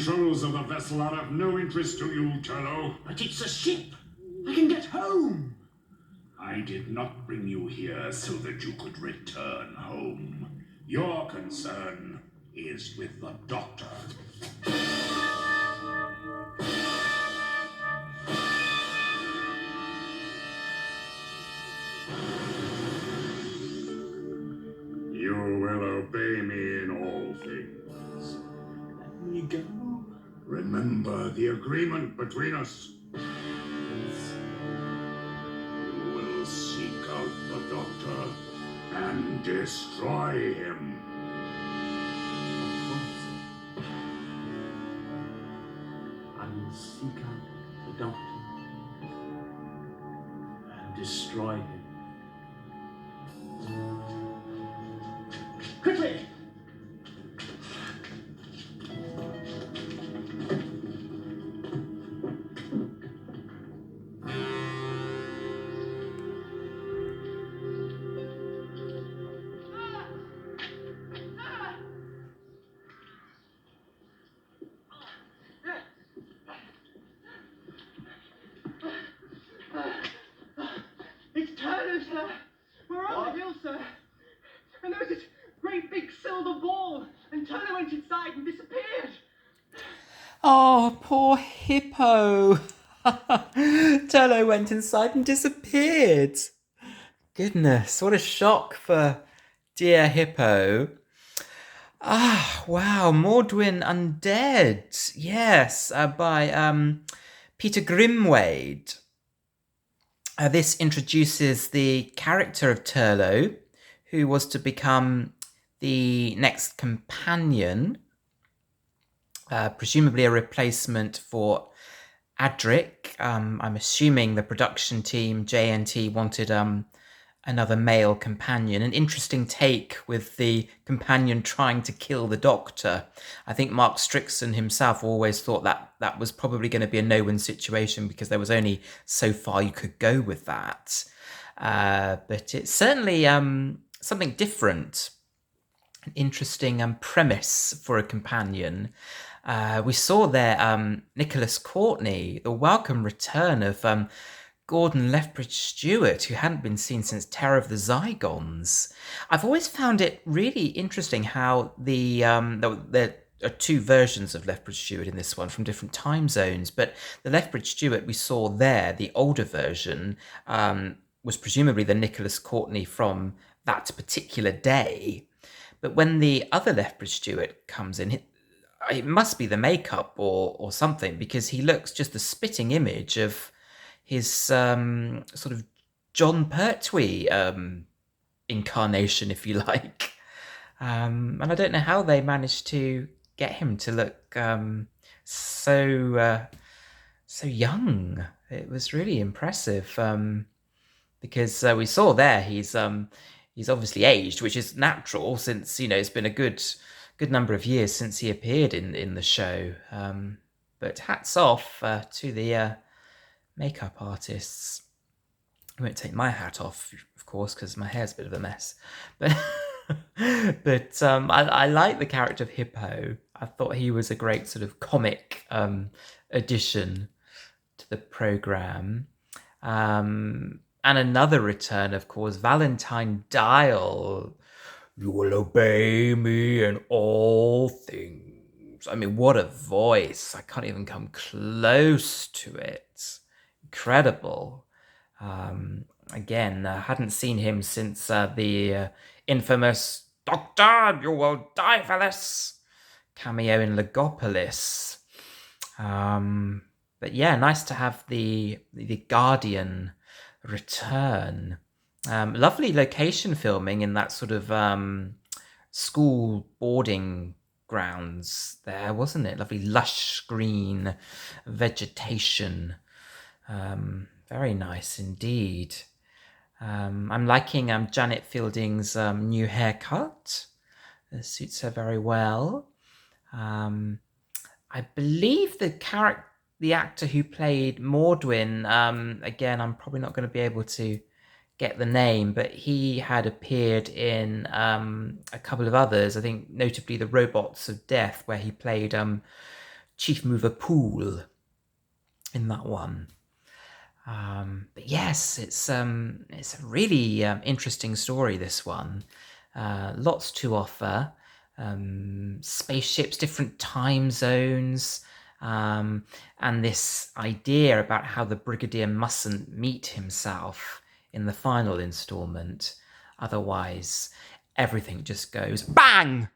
controls of the vessel are of no interest to you, Turlo. But it's a ship. I can get home. I did not bring you here so that you could return home. Your concern is with the Doctor. You will obey me in all things. Let me go. Remember the agreement between us. You will seek out the Doctor and destroy him. I will seek out the Doctor and destroy him. Quickly! It's Turner, sir. We're on the hill, sir. And there was this great big silver ball, and Turner went inside and disappeared. Oh, poor Hippo. Turlo went inside and disappeared. Goodness, what a shock for dear Hippo. Ah, wow, Mawdryn Undead. Yes, by Peter Grimwade. This introduces the character of Turlo, who was to become the next companion, presumably a replacement for Adric. I'm assuming the production team, JNT, wanted another male companion. An interesting take with the companion trying to kill the Doctor. I think Mark Strickson himself always thought that was probably going to be a no-win situation because there was only so far you could go with that. But it's certainly something different, an interesting premise for a companion. We saw there Nicholas Courtney, the welcome return of Gordon Lethbridge-Stewart, who hadn't been seen since Terror of the Zygons. I've always found it really interesting how there are two versions of Lethbridge-Stewart in this one from different time zones, but the Lethbridge-Stewart we saw there, the older version, was presumably the Nicholas Courtney from that particular day. But when the other Lethbridge-Stewart comes in, it must be the makeup or something, because he looks just a spitting image of his sort of John Pertwee incarnation, if you like. And I don't know how they managed to get him to look so young. It was really impressive, because we saw there he's obviously aged, which is natural since it's been a good number of years since he appeared in the show. But hats off to the makeup artists. I won't take my hat off, of course, because my hair's a bit of a mess. But I like the character of Hippo. I thought he was a great sort of comic addition to the programme. And another return, of course, Valentine Dial. You will obey me in all things. I mean, what a voice. I can't even come close to it. Incredible. Again, I hadn't seen him since the infamous "Doctor, you will die for this" cameo in Legopolis. But yeah, nice to have the Guardian return. Lovely location filming in that sort of school boarding grounds there, wasn't it? Lovely lush green vegetation. Very nice indeed. I'm liking Janet Fielding's new haircut. It suits her very well. I believe the actor who played Mawdryn, again, I'm probably not going to be able to get the name, but he had appeared in a couple of others, I think notably The Robots of Death, where he played Chief Mover Pool in that one. But yes, it's a really interesting story, this one. Lots to offer. Spaceships, different time zones, and this idea about how the Brigadier mustn't meet himself in the final installment. Otherwise, everything just goes bang!